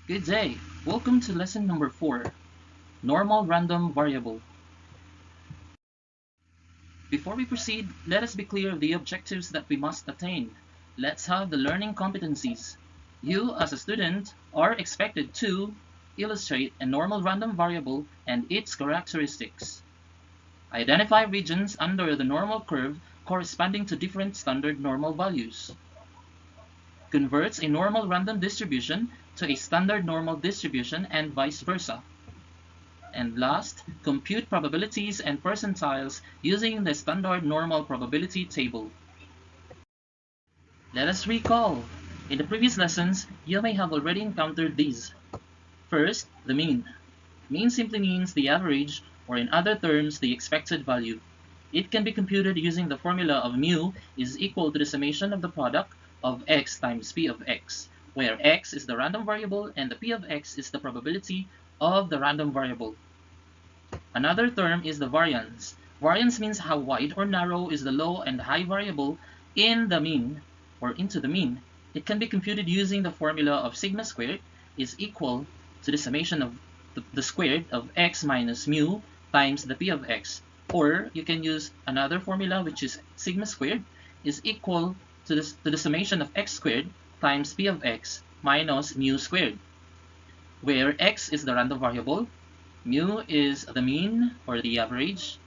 Good day. Welcome to lesson number 4, Normal Random Variable. Before we proceed, let us be clear of the objectives that we must attain. Let's have the learning competencies. You, as a student, are expected to illustrate a normal random variable and its characteristics. Identify regions under the normal curve corresponding to different standard normal values. Converts a normal random distribution to a standard normal distribution and vice versa. And last, compute probabilities and percentiles using the standard normal probability table. Let us recall. In the previous lessons, you may have already encountered these. First, the mean. Mean simply means the average, or in other terms, the expected value. It can be computed using the formula of mu is equal to the summation of the product of x times p of x, where x is the random variable and the p of x is the probability of the random variable. Another term is the variance. Variance means how wide or narrow is the low and high variable in the mean or into the mean. It can be computed using the formula of sigma squared is equal to the summation of the squared of x minus mu times the p of x. Or you can use another formula which is sigma squared is equal to the summation of x squared times p of x minus mu squared, where x is the random variable, mu is the mean or the average,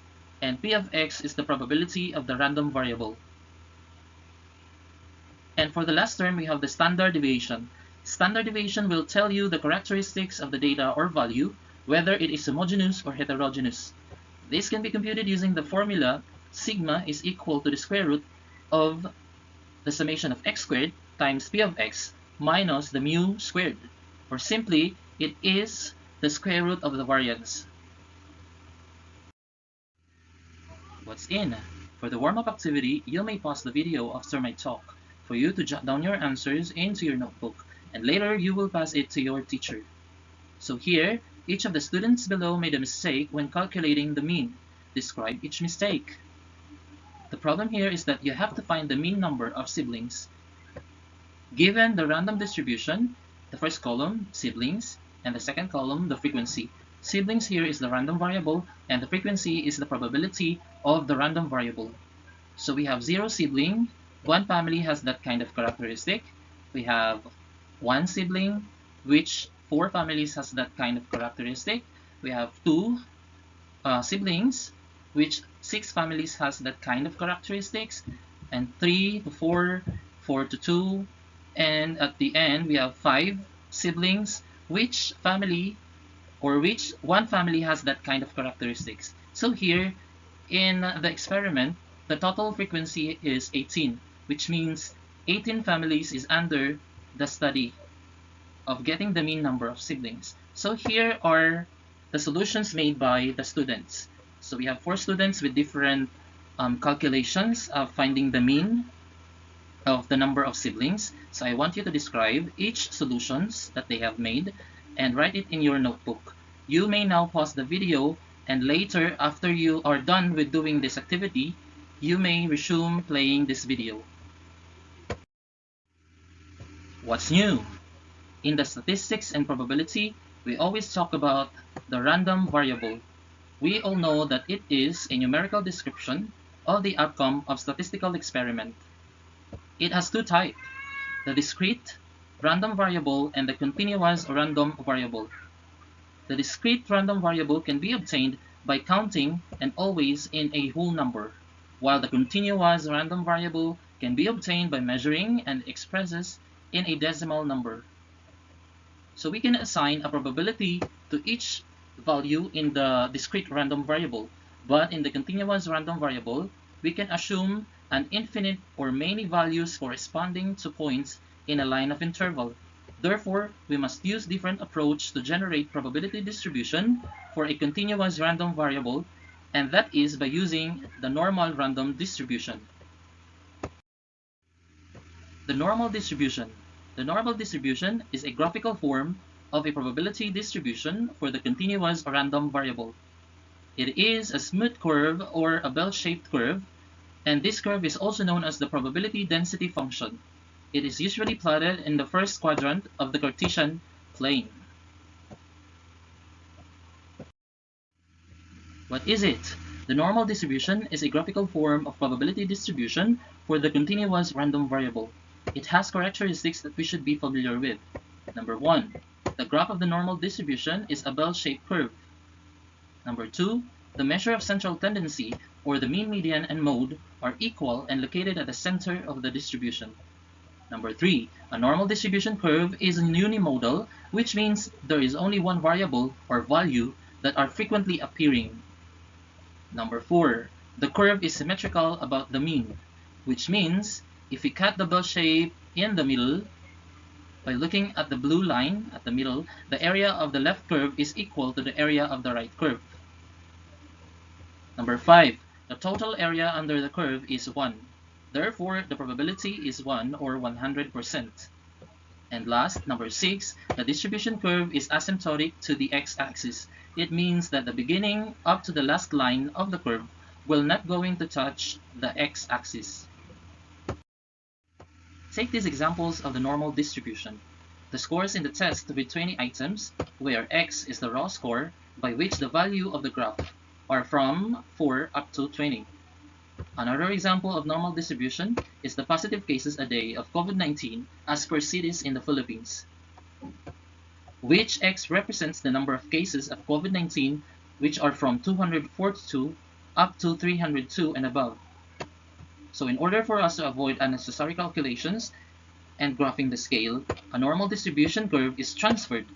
and p of x is the probability of the random variable. And for the last term, we have the standard deviation. Standard deviation will tell you the characteristics of the data or value, whether it is homogeneous or heterogeneous. This can be computed using the formula sigma is equal to the square root of the summation of x squared times p of x minus the mu squared, or simply, it is the square root of the variance. What's in? For the warm-up activity, you may pause the video after my talk for you to jot down your answers into your notebook, and later you will pass it to your teacher. So here, each of the students below made a mistake when calculating the mean. Describe each mistake. The problem here is that you have to find the mean number of siblings. Given the random distribution, the first column, siblings, and the second column, the frequency. Siblings here is the random variable, and the frequency is the probability of the random variable. So we have 0 sibling. One family has that kind of characteristic. We have 1 sibling, which 4 families has that kind of characteristic. We have 2 siblings, which 6 families has that kind of characteristics, and 3 to 4, 4 to 2, and at the end we have 5 siblings, which one family has that kind of characteristics. So here in the experiment, the total frequency is 18, which means 18 families is under the study of getting the mean number of siblings. So here are the solutions made by the students. So we have 4 students with different calculations of finding the mean of the number of siblings. So I want you to describe each solutions that they have made and write it in your notebook. You may now pause the video, and later, after you are done with doing this activity, you may resume playing this video. What's new? In the statistics and probability, we always talk about the random variable. We all know that it is a numerical description of the outcome of statistical experiment. It has 2 types, the discrete random variable and the continuous random variable. The discrete random variable can be obtained by counting and always in a whole number, while the continuous random variable can be obtained by measuring and expresses in a decimal number. So we can assign a probability to each value in the discrete random variable, but in the continuous random variable, we can assume an infinite or many values corresponding to points in a line of interval. Therefore, we must use different approach to generate probability distribution for a continuous random variable, and that is by using the normal random distribution. The normal distribution. The normal distribution is a graphical form of a probability distribution for the continuous random variable. It is a smooth curve or a bell-shaped curve, and this curve is also known as the probability density function. It is usually plotted in the first quadrant of the Cartesian plane. What is it? The normal distribution is a graphical form of probability distribution for the continuous random variable. It has characteristics that we should be familiar with. Number 1. The graph of the normal distribution is a bell-shaped curve. Number 2. The measure of central tendency, or the mean, median, and mode, are equal and located at the center of the distribution. Number 3. A normal distribution curve is unimodal, which means there is only one variable or value that are frequently appearing. Number 4. The curve is symmetrical about the mean, which means if we cut the bell shape in the middle, by looking at the blue line at the middle, the area of the left curve is equal to the area of the right curve. Number 5. The total area under the curve is 1. Therefore, the probability is 1 or 100%. And last, number 6, the distribution curve is asymptotic to the x-axis. It means that the beginning up to the last line of the curve will not going to touch the x-axis. Take these examples of the normal distribution. The scores in the test with 20 items, where x is the raw score by which the value of the graph are from 4 up to 20. Another example of normal distribution is the positive cases a day of COVID-19 as per cities in the Philippines, which x represents the number of cases of COVID-19 which are from 242 up to 302 and above. So in order for us to avoid unnecessary calculations and graphing the scale, a normal distribution curve is transferred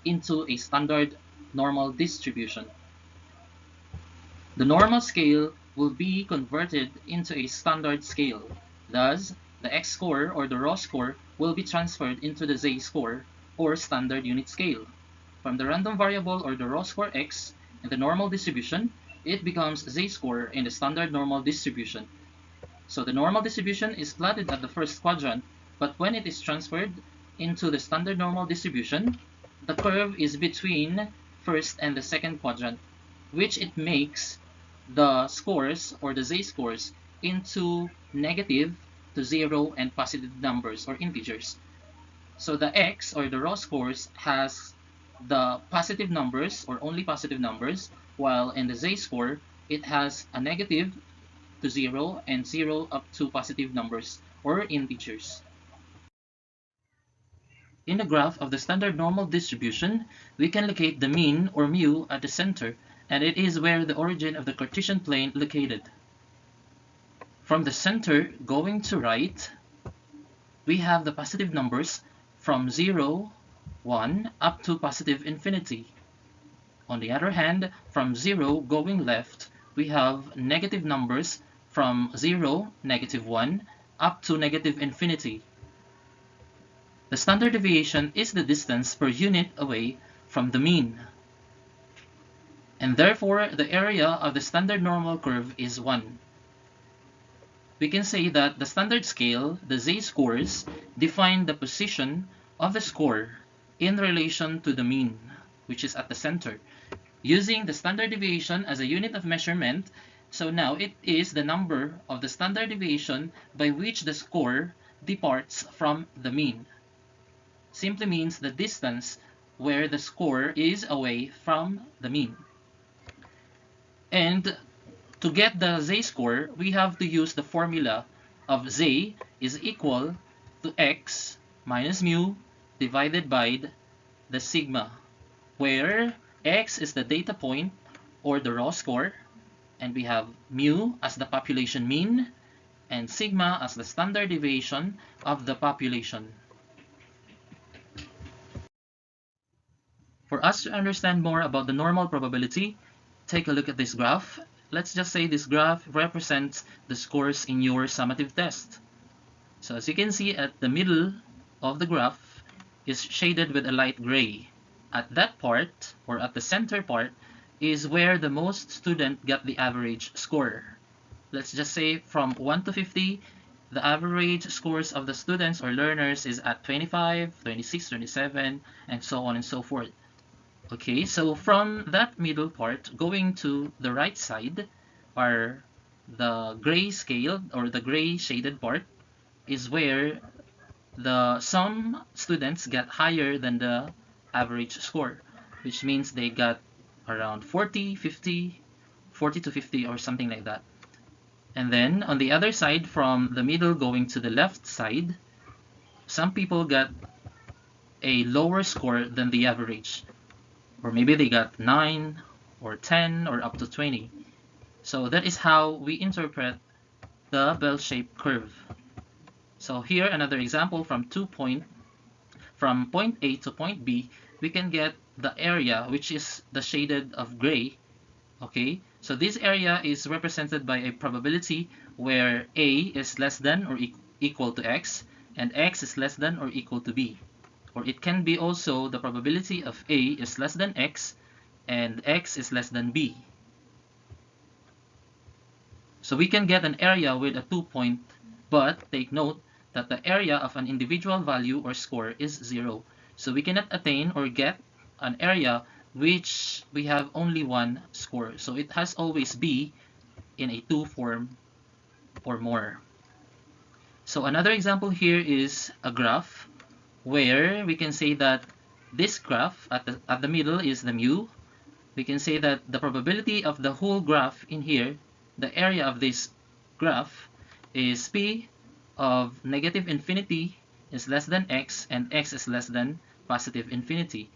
into a standard normal distribution. The normal scale will be converted into a standard scale. Thus, the x-score or the raw score will be transferred into the z-score or standard unit scale. From the random variable or the raw score x in the normal distribution, it becomes z-score in the standard normal distribution. So the normal distribution is plotted at the first quadrant, but when it is transferred into the standard normal distribution, the curve is between first and the second quadrant, which it makes the scores or the z-scores into negative to 0 and positive numbers or integers. So the x or the raw scores has the positive numbers or only positive numbers, while in the z-score it has a negative to 0 and 0 up to positive numbers or integers. In the graph of the standard normal distribution, we can locate the mean or mu at the center, and it is where the origin of the Cartesian plane located. From the center going to right, we have the positive numbers from 0, 1 up to positive infinity. On the other hand, from 0 going left, we have negative numbers from 0, negative 1 up to negative infinity. The standard deviation is the distance per unit away from the mean, and therefore the area of the standard normal curve is 1. We can say that the standard scale, the z-scores, define the position of the score in relation to the mean, which is at the center, using the standard deviation as a unit of measurement. So now it is the number of the standard deviation by which the score departs from the mean. Simply means the distance where the score is away from the mean. And to get the z-score, we have to use the formula of z is equal to x minus mu divided by the sigma, where x is the data point or the raw score, and we have mu as the population mean and sigma as the standard deviation of the population. For us to understand more about the normal probability, take a look at this graph. Let's just say this graph represents the scores in your summative test. So as you can see, at the middle of the graph is shaded with a light gray. At that part, or at the center part, is where the most student got the average score. Let's just say from 1 to 50, the average scores of the students or learners is at 25, 26, 27, and so on and so forth. Okay, so from that middle part, going to the right side, are the gray scale or the gray shaded part, is where some students get higher than the average score, which means they got around 40, 50, 40 to 50 or something like that. And then on the other side, from the middle going to the left side, some people got a lower score than the average, or maybe they got 9 or 10 or up to 20. So that is how we interpret the bell-shaped curve. So here another example from point A to point B, we can get the area which is the shaded of gray. Okay, so this area is represented by a probability where A is less than or equal to X and X is less than or equal to B. Or it can be also the probability of A is less than X and X is less than B. So we can get an area with a 2-point, but take note that the area of an individual value or score is 0. So we cannot attain or get an area which we have only one score. So it has always be in a 2 form or more. So another example here is a graph where we can say that this graph at the middle is the mu. We can say that the probability of the whole graph in here, the area of this graph, is p of negative infinity is less than x and x is less than positive infinity,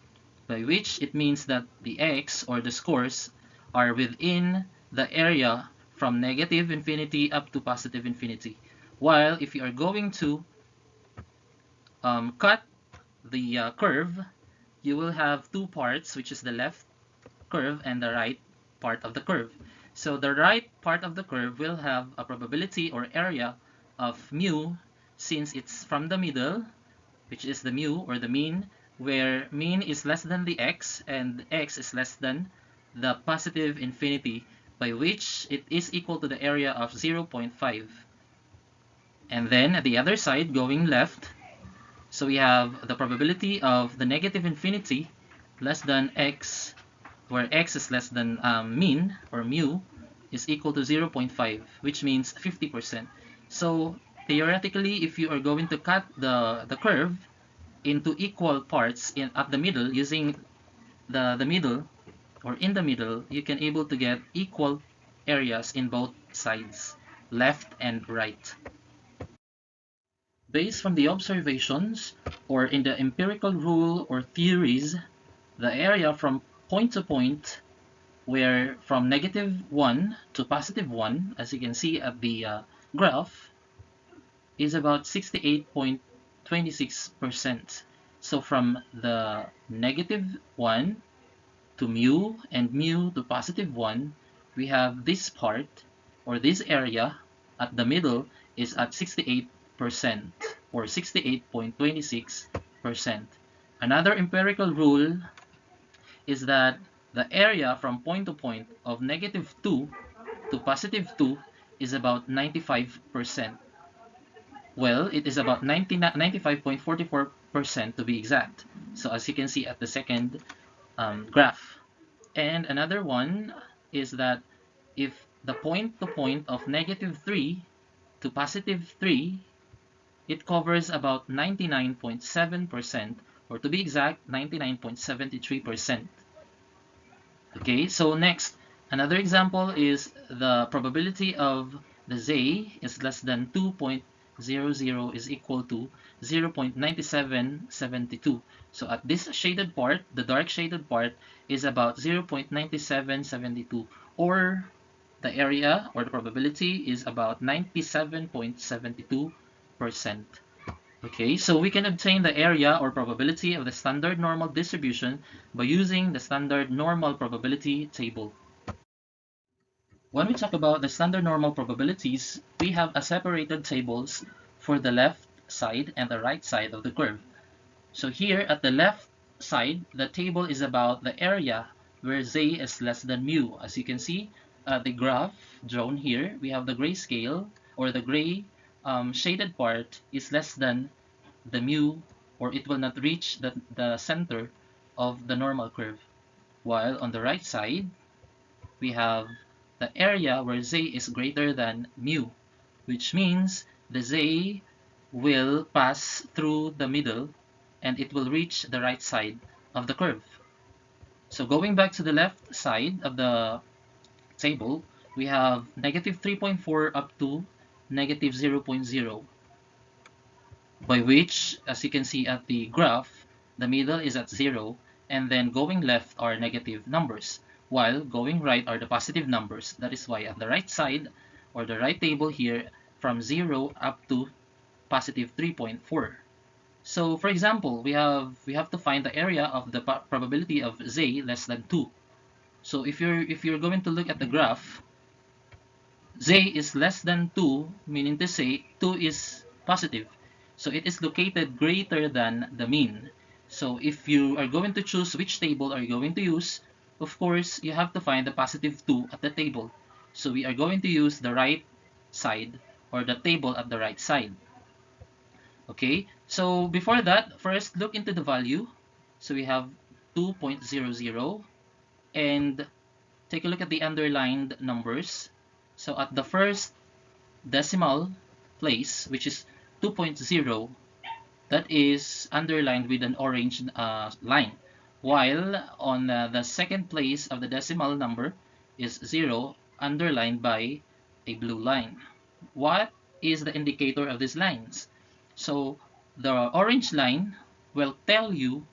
by which it means that the x or the scores are within the area from negative infinity up to positive infinity. While if you are going to cut the curve, you will have two parts, which is the left curve and the right part of the curve. So the right part of the curve will have a probability or area of mu, since it's from the middle, which is the mu or the mean, where mean is less than the x and x is less than the positive infinity, by which it is equal to the area of 0.5. And then at the other side, going left, so we have the probability of the negative infinity less than x, where x is less than mean or mu is equal to 0.5, which means 50%. So theoretically, if you are going to cut the curve into equal parts at the middle using the middle or in the middle, you can able to get equal areas in both sides, left and right. Based from the observations or in the empirical rule or theories, the area from point to point, where from -1 to +1, as you can see at the graph, is about 68.26%. So from the -1 to mu and mu to +1, we have this part or this area at the middle is at 68% or 68.26%. Another empirical rule is that the area from point to point of -2 to +2 is about 95%. Well, it is about 95.44% to be exact. So as you can see at the second graph. And another one is that if the point to point of -3 to +3, it covers about 99.7%, or to be exact, 99.73%. Okay, so next, another example is the probability of the z is less than 2.00 is equal to 0.9772. So at this shaded part, the dark shaded part is about 0.9772, or the area or the probability is about 97.72%. Okay, so we can obtain the area or probability of the standard normal distribution by using the standard normal probability table. When we talk about the standard normal probabilities, we have a separated tables for the left side and the right side of the curve. So here at the left side, the table is about the area where z is less than mu. As you can see, the graph drawn here, we have the grayscale or the gray shaded part is less than the mu, or it will not reach the center of the normal curve. While on the right side, we have the area where z is greater than mu, which means the z will pass through the middle and it will reach the right side of the curve. So going back to the left side of the table, we have negative 3.4 up to negative 0.0, by which, as you can see at the graph, the middle is at 0, and then going left are negative numbers, while going right are the positive numbers. That is why at the right side, or the right table here, from 0 up to positive 3.4. So for example, we have to find the area of the probability of z less than 2. So if you're going to look at the graph, z is less than 2, meaning to say 2 is positive. So it is located greater than the mean. So if you are going to choose which table are you going to use, of course, you have to find the positive 2 at the table. So we are going to use the right side, or the table at the right side. Okay, so before that, first look into the value. So we have 2.00, and take a look at the underlined numbers. So at the first decimal place, which is 2.0, that is underlined with an orange line, while on the second place of the decimal number is 0, underlined by a blue line. What is the indicator of these lines? So the orange line will tell you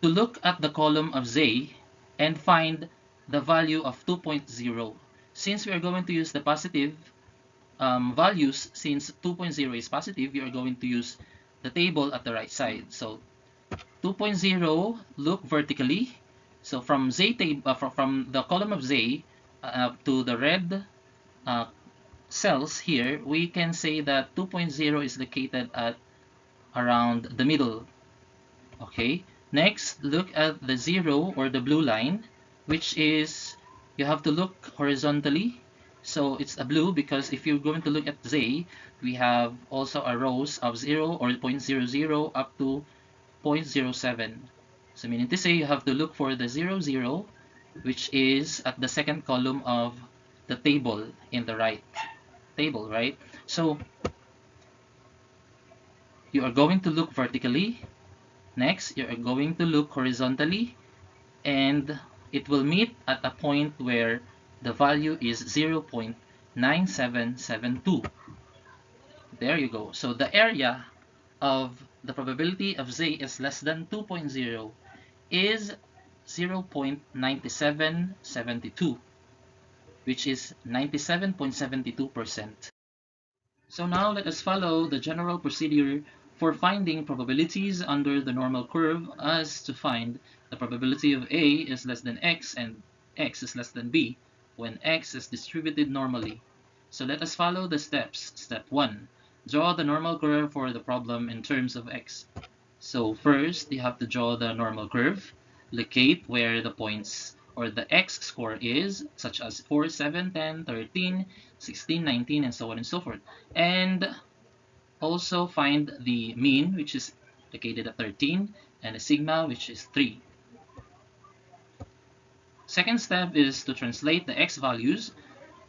to look at the column of z and find the value of 2.0. Since we are going to use the positive values, since 2.0 is positive, we are going to use the table at the right side. So 2.0, look vertically. So from z from the column of z to the red cells here, we can say that 2.0 is located at around the middle. Okay, next look at the 0, or the blue line, which is, you have to look horizontally. So it's a blue because if you're going to look at z, we have also a rows of 0 or 0.00 up to 0.07. So meaning to say you have to look for the 00, which is at the second column of the table in the right table, right? So you are going to look vertically. Next, you are going to look horizontally, and it will meet at a point where the value is 0.9772. There you go. So the area of the probability of z is less than 2.0 is 0.9772, which is 97.72%. So now let us follow the general procedure for finding probabilities under the normal curve, as to find the probability of A is less than X and X is less than B when X is distributed normally. So let us follow the steps. Step 1. Draw the normal curve for the problem in terms of X. So first, you have to draw the normal curve, locate where the points or the X score is, such as 4, 7, 10, 13, 16, 19, and so on and so forth. And also find the mean, which is located at 13, and the sigma, which is 3. Second step is to translate the X values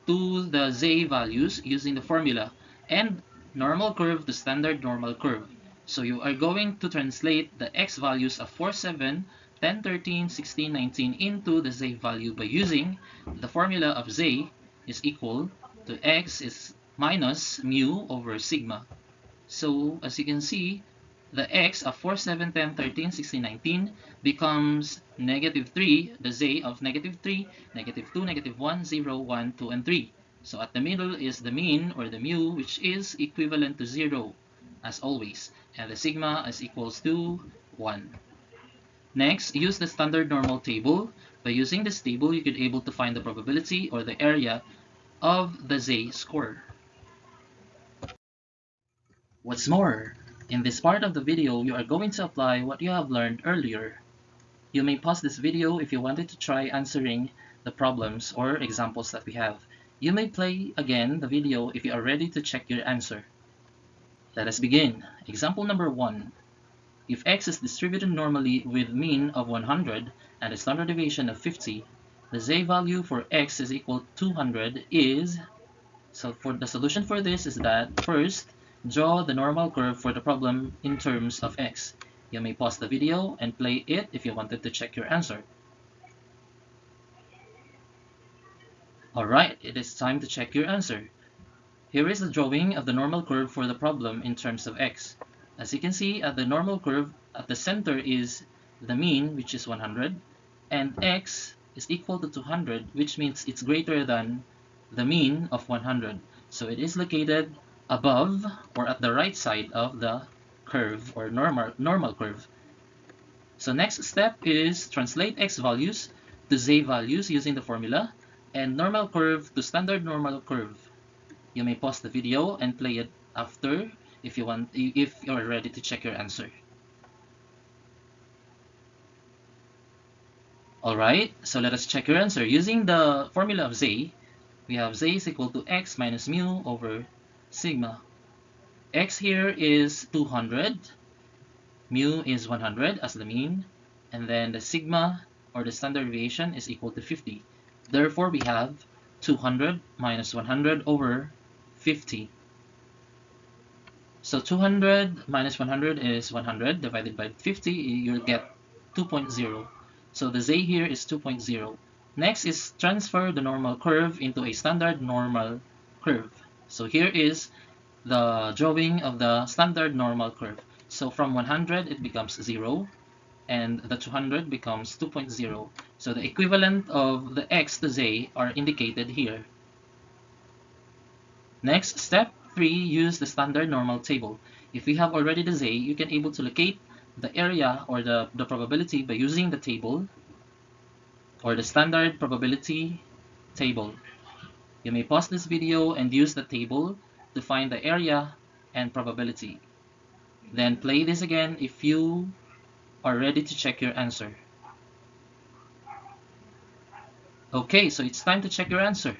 to the Z values using the formula, and normal curve to standard normal curve. So you are going to translate the X values of 4, 7, 10, 13, 16, 19 into the Z value by using the formula of Z is equal to X is minus mu over sigma. So as you can see, the X of 4, 7, 10, 13, 16, 19 becomes negative 3, the Z of negative 3, negative 2, negative 1, 0, 1, 2, and 3. So at the middle is the mean, or the mu, which is equivalent to 0 as always, and the sigma is equals to 1. Next, use the standard normal table. By using this table, you could be able to find the probability or the area of the Z score. What's more, in this part of the video, you are going to apply what you have learned earlier. You may pause this video if you wanted to try answering the problems or examples that we have. You may play again the video if you are ready to check your answer. Let us begin. Example number 1. If X is distributed normally with mean of 100 and a standard deviation of 50, the Z value for X is equal to 200 is... So for the solution for this is that, first, draw the normal curve for the problem in terms of X. You may pause the video and play it if you wanted to check your answer. Alright, it is time to check your answer. Here is the drawing of the normal curve for the problem in terms of x. As you can see, at the normal curve, at the center is the mean, which is 100, and x is equal to 200, which means it's greater than the mean of 100. So it is located above or at the right side of the curve or normal curve. So next step is translate x values to z values using the formula, and normal curve to standard normal curve. You may pause the video and play it after if you're ready to check your answer. Alright, so let us check your answer. Using the formula of z, we have z is equal to x minus mu over sigma. X here is 200, mu is 100 as the mean, and then the sigma or the standard deviation is equal to 50. Therefore, we have 200 minus 100 over 50. So 200 minus 100 is 100 divided by 50, you'll get 2.0. So the z here is 2.0. Next is transfer the normal curve into a standard normal curve. So here is the drawing of the standard normal curve. So from 100 it becomes 0, and the 200 becomes 2.0. So the equivalent of the x to z are indicated here. Next, step 3, use the standard normal table. If we have already the z, you can able to locate the area or the probability by using the table or the standard probability table. You may pause this video and use the table to find the area and probability. Then play this again if you are ready to check your answer. Okay, so it's time to check your answer.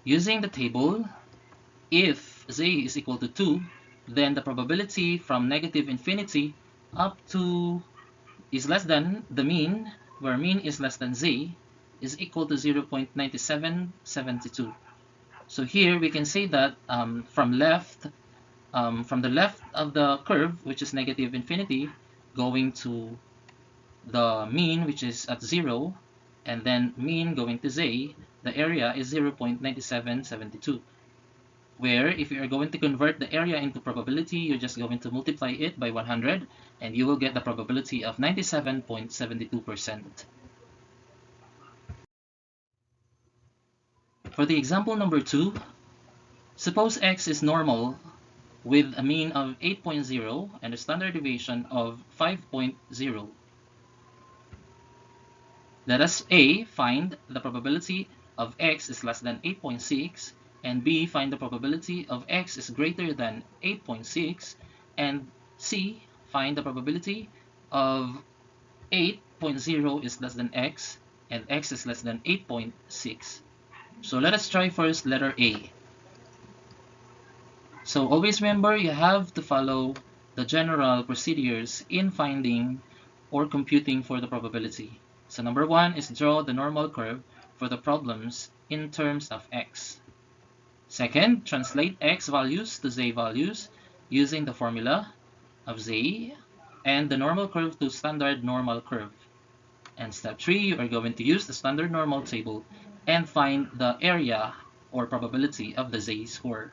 Using the table, if z is equal to 2, then the probability from negative infinity up to is less than the mean, where mean is less than z, is equal to 0.9772. So here we can say that from the left of the curve, which is negative infinity, going to the mean, which is at 0, and then mean going to z, the area is 0.9772. Where if you are going to convert the area into probability, you're just going to multiply it by 100, and you will get the probability of 97.72%. For the example number 2, suppose x is normal with a mean of 8.0 and a standard deviation of 5.0. Let us A, find the probability of x is less than 8.6, and B, find the probability of x is greater than 8.6, and C, find the probability of 8.0 is less than x, and x is less than 8.6. So let us try first letter A. So always remember, you have to follow the general procedures in finding or computing for the probability. So number 1 is draw the normal curve for the problems in terms of x. Second, translate x values to z values using the formula of z and the normal curve to standard normal curve. And step 3, you are going to use the standard normal table and find the area or probability of the z-score.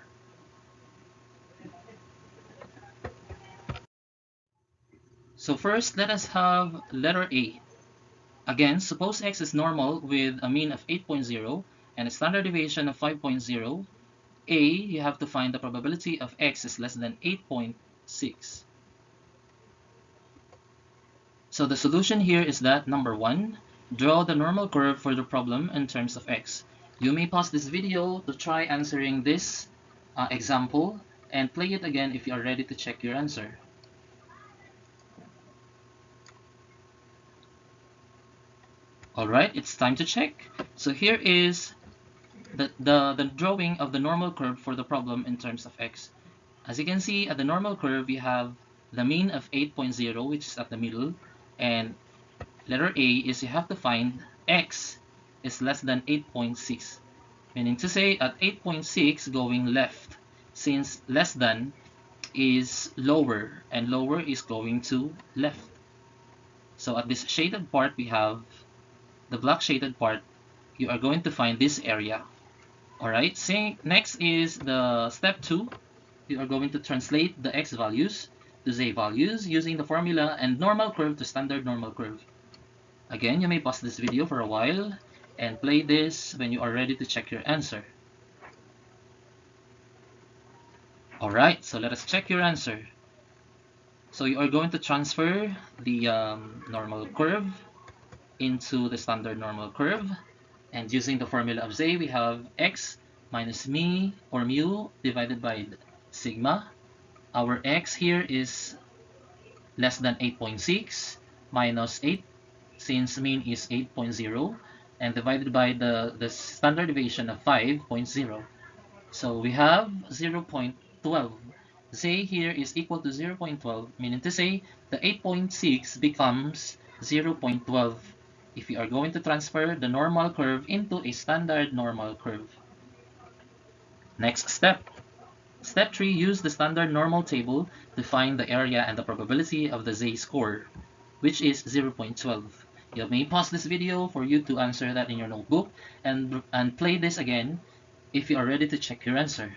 So first, let us have letter A. Again, suppose x is normal with a mean of 8.0 and a standard deviation of 5.0. A, you have to find the probability of x is less than 8.6. So the solution here is that number 1, draw the normal curve for the problem in terms of x. You may pause this video to try answering this example and play it again if you are ready to check your answer. Alright, it's time to check. So here is the drawing of the normal curve for the problem in terms of x. As you can see, at the normal curve, we have the mean of 8.0, which is at the middle, and letter A is you have to find x is less than 8.6, meaning to say at 8.6 going left, since less than is lower, and lower is going to left. So at this shaded part, we have the black shaded part. You are going to find this area. Alright, next is the step 2. You are going to translate the x values to z values using the formula and normal curve to standard normal curve. Again, you may pause this video for a while and play this when you are ready to check your answer. Alright, so let us check your answer. So you are going to transfer the normal curve into the standard normal curve. And using the formula of z, we have x minus mu divided by sigma. Our x here is less than 8.6 minus 8, since mean is 8.0, and divided by the standard deviation of 5.0. So we have 0.12. Z here is equal to 0.12, meaning to say the 8.6 becomes 0.12 if you are going to transfer the normal curve into a standard normal curve. Next step. Step 3, use the standard normal table to find the area and the probability of the z-score, which is 0.12. You may pause this video for you to answer that in your notebook and play this again if you are ready to check your answer.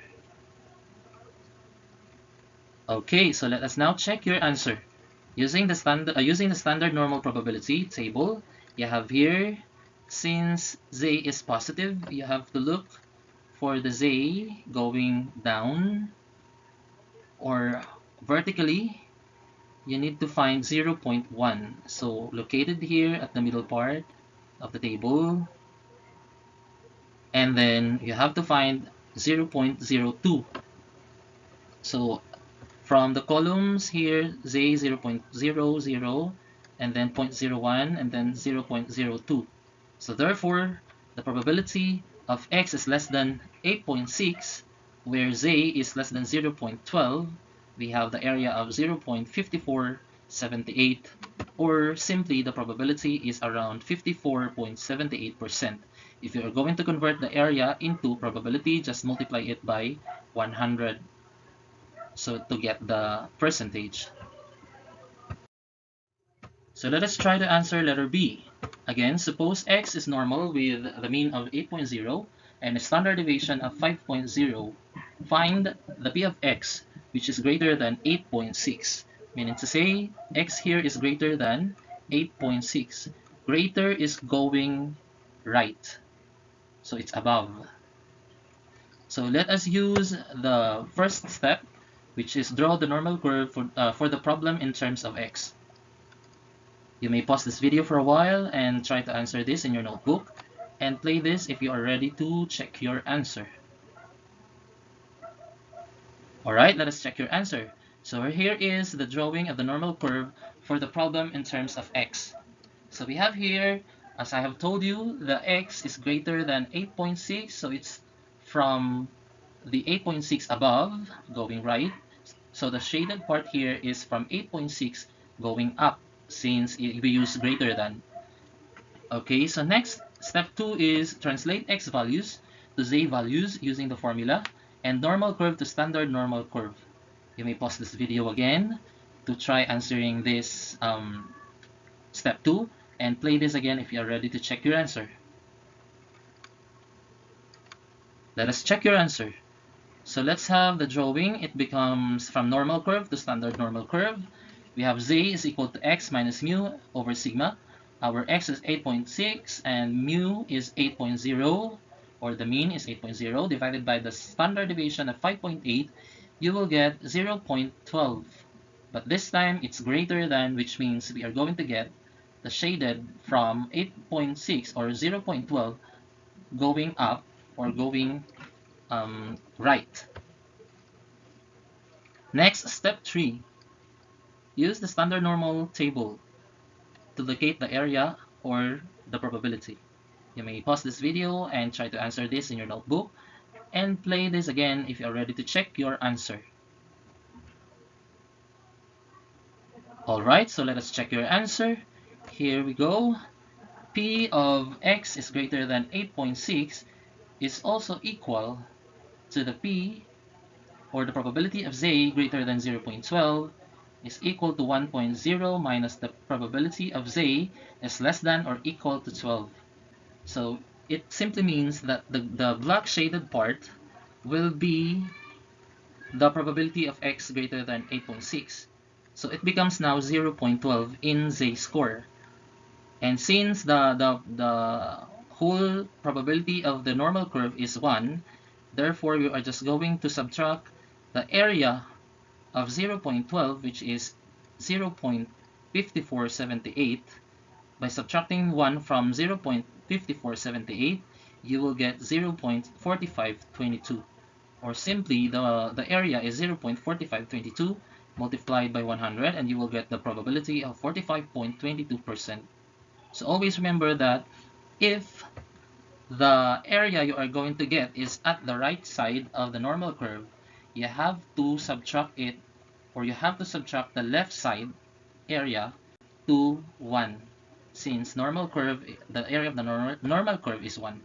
Okay, so let us now check your answer. Using the standard normal probability table, you have here, since z is positive, you have to look for the z going down or vertically. You need to find 0.1. So located here at the middle part of the table, and then you have to find 0.02. So from the columns here, z 0.00, and then 0.01, and then 0.02. So therefore, the probability of x is less than 8.6, where z is less than 0.12, we have the area of 0.5478, or simply the probability is around 54.78%. If you are going to convert the area into probability, just multiply it by 100 so to get the percentage. So let us try to answer letter B. Again, suppose x is normal with the mean of 8.0 and a standard deviation of 5.0. Find the p of x, which is greater than 8.6. Meaning to say, x here is greater than 8.6. Greater is going right, so it's above. So let us use the first step, which is draw the normal curve for the problem in terms of x. You may pause this video for a while and try to answer this in your notebook, and play this if you are ready to check your answer. Alright, let us check your answer. So here is the drawing of the normal curve for the problem in terms of x. So we have here, as I have told you, the x is greater than 8.6, so it's from the 8.6 above, going right. So the shaded part here is from 8.6 going up, since we use greater than. Okay, so next, step 2 is translate x values to z values using the formula, and normal curve to standard normal curve. You may pause this video again to try answering this step 2, and play this again if you are ready to check your answer. Let us check your answer. So let's have the drawing. It becomes from normal curve to standard normal curve. We have z is equal to x minus mu over sigma. Our x is 8.6 and mu is 8.0, or the mean is 8.0, divided by the standard deviation of 5.8. You will get 0.12. But this time it's greater than, which means we are going to get the shaded from 8.6 or 0.12 going up or going right. Next, step 3. Use the standard normal table to locate the area or the probability. You may pause this video and try to answer this in your notebook, and play this again if you are ready to check your answer. Alright, so let us check your answer. Here we go. P of x is greater than 8.6 is also equal to the P or the probability of z greater than 0.12 is equal to 1.0 minus the probability of z is less than or equal to 12. So it simply means that the black shaded part will be the probability of x greater than 8.6. So it becomes now 0.12 in z-score. And since the whole probability of the normal curve is 1, therefore we are just going to subtract the area of 0.12, which is 0.5478. By subtracting 1 from 0.5478, you will get 0.4522. Or simply, the area is 0.4522 multiplied by 100, and you will get the probability of 45.22%. So always remember that if the area you are going to get is at the right side of the normal curve, you have to subtract it, or you have to subtract the left side area to 1, since the area of the normal curve is 1.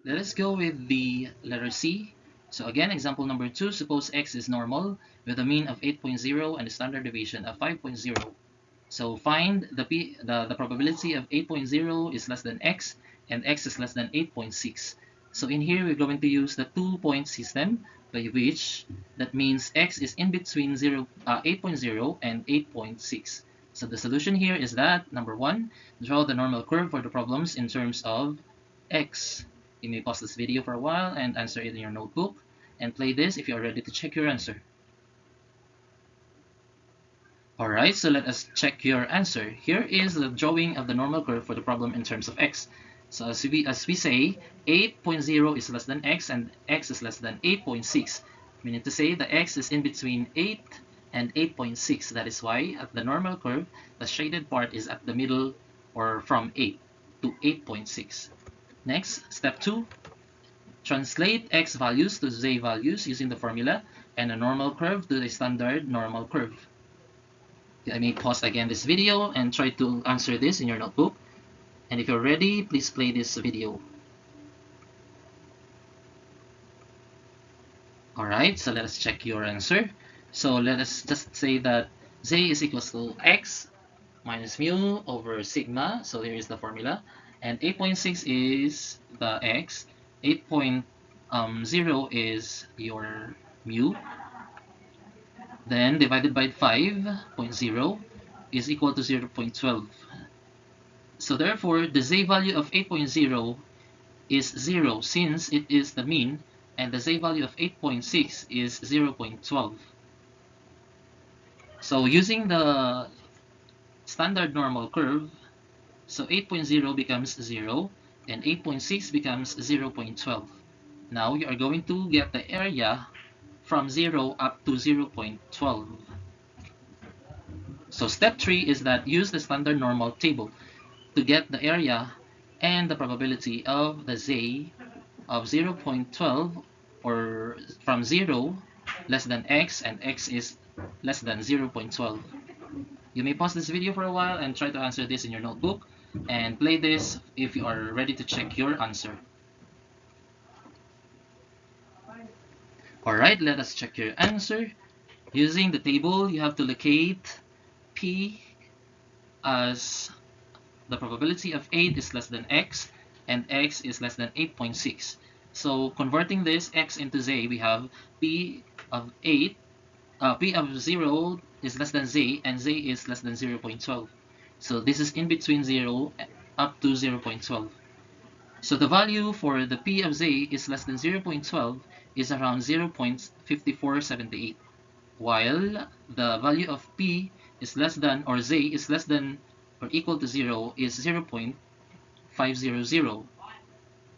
Let us go with the letter C. So again, example number 2, suppose x is normal with a mean of 8.0 and a standard deviation of 5.0. So find the probability of 8.0 is less than x and x is less than 8.6. So in here, we're going to use the 2-point system, by which that means x is in between 8.0 and 8.6. So the solution here is that, number 1, draw the normal curve for the problems in terms of x. You may pause this video for a while and answer it in your notebook, and play this if you are ready to check your answer. Alright, so let us check your answer. Here is the drawing of the normal curve for the problem in terms of x. So as we say, 8.0 is less than x and x is less than 8.6, meaning to say the x is in between 8 and 8.6. That is why at the normal curve, the shaded part is at the middle, or from 8 to 8.6. Next, step 2, translate x values to z values using the formula and a normal curve to the standard normal curve. I may pause again this video and try to answer this in your notebook. And if you're ready, please play this video. Alright, so let us check your answer. So let us just say that z is equals to x minus mu over sigma. So here is the formula. And 8.6 is the x. 8.0 is your mu. Then divided by 5.0 is equal to 0.12. So therefore, the z value of 8.0 is 0 since it is the mean, and the z value of 8.6 is 0.12. So using the standard normal curve, so 8.0 becomes 0 and 8.6 becomes 0.12. Now you are going to get the area from 0 up to 0.12. So step 3 is that use the standard normal table to get the area and the probability of the z of 0.12, or from 0 less than x and x is less than 0.12. You may pause this video for a while and try to answer this in your notebook, and play this if you are ready to check your answer. Alright, let us check your answer. Using the table, you have to locate P as the probability of 8 is less than x and x is less than 8.6. So converting this x into z, we have P of 8, P of 0 is less than z, and z is less than 0.12. So this is in between 0 up to 0.12. So the value for the P of z is less than 0.12 is around 0.5478, while the value of P is less than, or z is less than or equal to 0 is 0.500,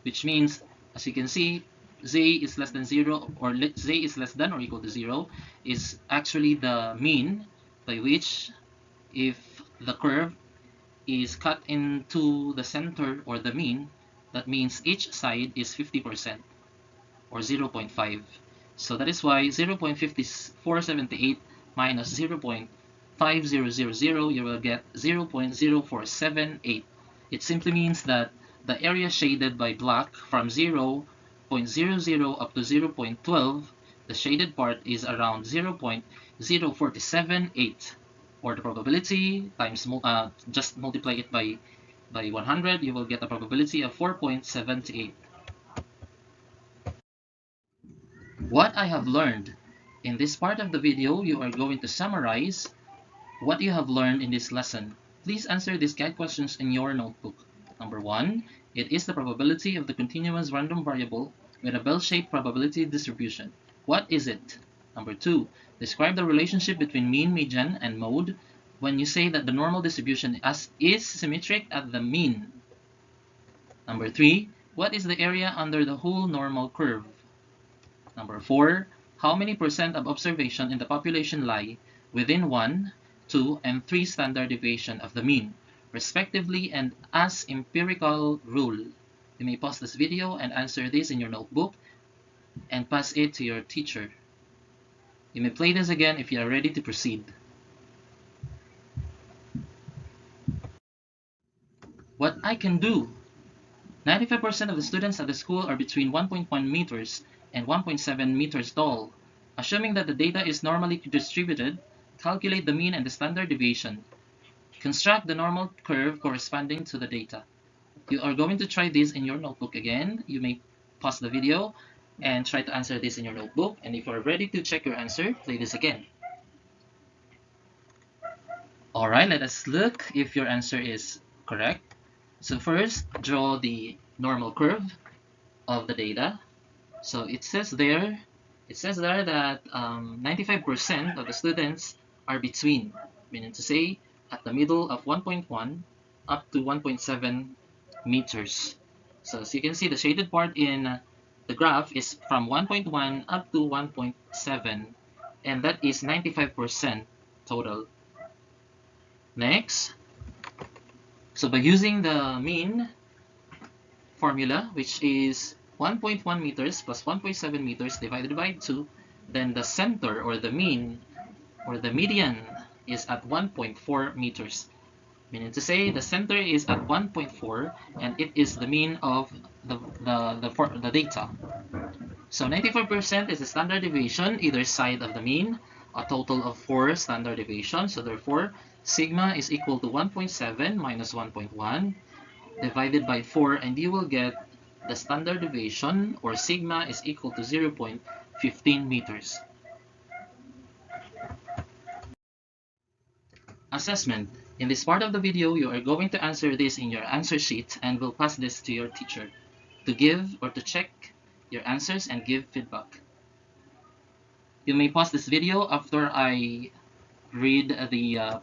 which means, as you can see, z is less than 0, or z is less than or equal to 0 is actually the mean, by which if the curve is cut into the center or the mean, that means each side is 50%, or 0.5. So that is why 0.5478 minus 0.5000, you will get 0.0478. It simply means that the area shaded by black from 0 0.00 up to 0.12, the shaded part is around 0.0478, or the probability times just multiply it by 100, you will get a probability of 4.78. What I have learned. In this part of the video, you are going to summarize what you have learned in this lesson. Please answer these guide questions in your notebook. Number 1, it is the probability of the continuous random variable with a bell-shaped probability distribution. What is it? Number 2, describe the relationship between mean, median, and mode when you say that the normal distribution is symmetric at the mean. Number 3, what is the area under the whole normal curve? Number 4, how many percent of observation in the population lie within 1, 2, and 3 standard deviation of the mean, respectively, and as empirical rule? You may pause this video and answer this in your notebook and pass it to your teacher. You may play this again if you are ready to proceed. What I can do. 95% of the students at the school are between 1.1 meters and 1.7 meters tall. Assuming that the data is normally distributed, calculate the mean and the standard deviation. Construct the normal curve corresponding to the data. You are going to try this in your notebook again. You may pause the video and try to answer this in your notebook. And if you are ready to check your answer, play this again. Alright, let us look if your answer is correct. So first, draw the normal curve of the data. So it says there that 95% of the students are between, meaning to say at the middle of 1.1 up to 1.7 meters. So as you can see, the shaded part in the graph is from 1.1 up to 1.7, and that is 95% total. Next, so by using the mean formula, which is 1.1 meters plus 1.7 meters divided by 2, then the center or the mean or the median is at 1.4 meters. Meaning to say the center is at 1.4 and it is the mean of the data. So 95% is the standard deviation either side of the mean, a total of 4 standard deviations. So therefore, sigma is equal to 1.7 minus 1.1 divided by 4, and you will get the standard deviation, or sigma, is equal to 0.15 meters. Assessment. In this part of the video, you are going to answer this in your answer sheet and will pass this to your teacher to give or to check your answers and give feedback. You may pause this video after I read the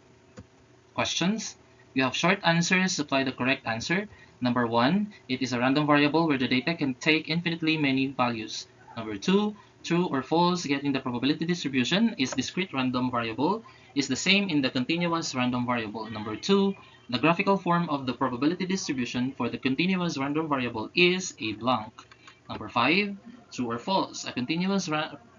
questions. You have short answers, supply the correct answer. Number 1, it is a random variable where the data can take infinitely many values. Number 2, true or false, getting the probability distribution is discrete random variable is the same in the continuous random variable. Number 2, the graphical form of the probability distribution for the continuous random variable is a blank. Number 5, true or false, a continuous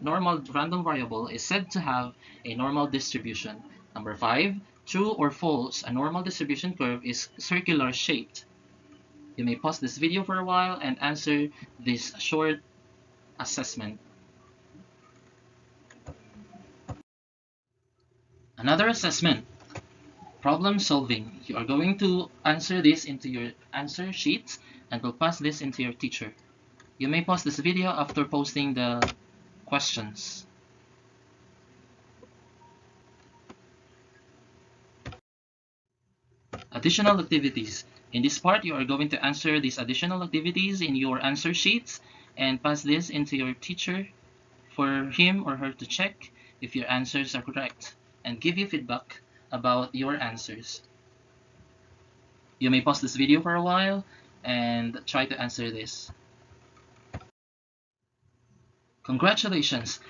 normal random variable is said to have a normal distribution. Number 5, true or false, a normal distribution curve is circular shaped. You may pause this video for a while and answer this short assessment. Another assessment, problem solving. You are going to answer this into your answer sheets and will pass this into your teacher. You may pause this video after posting the questions. Additional activities. In this part, you are going to answer these additional activities in your answer sheets and pass this into your teacher for him or her to check if your answers are correct and give you feedback about your answers. You may pause this video for a while and try to answer this. Congratulations!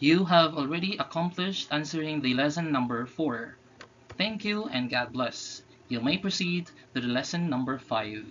You have already accomplished answering the lesson number 4. Thank you and God bless. You may proceed to the lesson number 5.